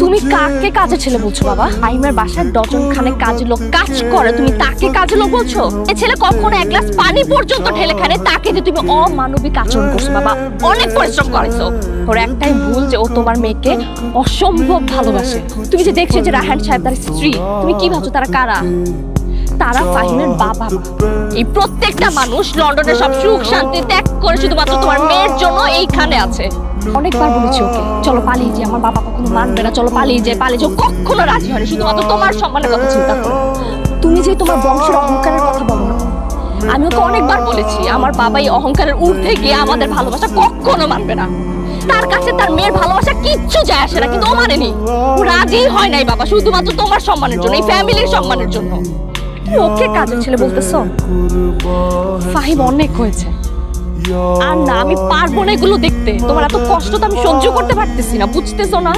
তুমি কাকে কাজের ছেলে বলছো বাবা? আইমের বাসায় ডজন খানেক কাজের লোক কাজ করে, তুমি তাকে কাজের লোক বলছো? এ ছেলে কখনো এক গ্লাস পানি পর্যন্ত ঢেলে খানে, তাকে যে তুমি অমানবিক আচরণ করছো বাবা। অনেক পরিশ্রম করেছো। ওর একটাই ভুল যে ও তোমার মেয়েকে অসম্ভব ভালোবাসে। তুমি যে দেখছো যে রায়হান সাহেব তার স্ত্রী, তুমি কি ভাবছো তারা কারা? তারা ফাহিমের বাবা মা। এই প্রত্যেকটা মানুষ লন্ডনের সব সুখ শান্তি ত্যাগ করে শুধুমাত্র তোমার মেয়ের জন্য এইখানে আছে। অনেকবার বলেছি ওকে চলো পালিয়ে যাই, আমার বাবা কখনো মানবে না, চলো পালিয়ে যাই পালিয়ে যাও, কখনো রাজি হয়নি। শুধুমাত্র তোমার সম্মানের কথা চিন্তা করো। তুমি যে তোমার বংশের অহংকারের কথা বলো না, আমি ওকে অনেকবার বলেছি আমার বাবা এই অহংকারের ঊর্ধ্বে গিয়ে আমাদের ভালোবাসা কখনো মানবে না। তার কাছে তার মেয়ের ভালোবাসা কিচ্ছু যায় আসে না, কিন্তু ও মানেনি, ও রাজি হয় নাই বাবা, শুধুমাত্র তোমার সম্মানের জন্য, এই ফ্যামিলির সম্মানের জন্য। ওকে কাজের ছেলে বলতেছো? ফাহিম অনেক হয়েছে, আর না আমি পারবো না এগুলো দেখতে। তোমার এত কষ্ট তো আমি সহ্য করতে পারতেছি না, বুঝতেছো না?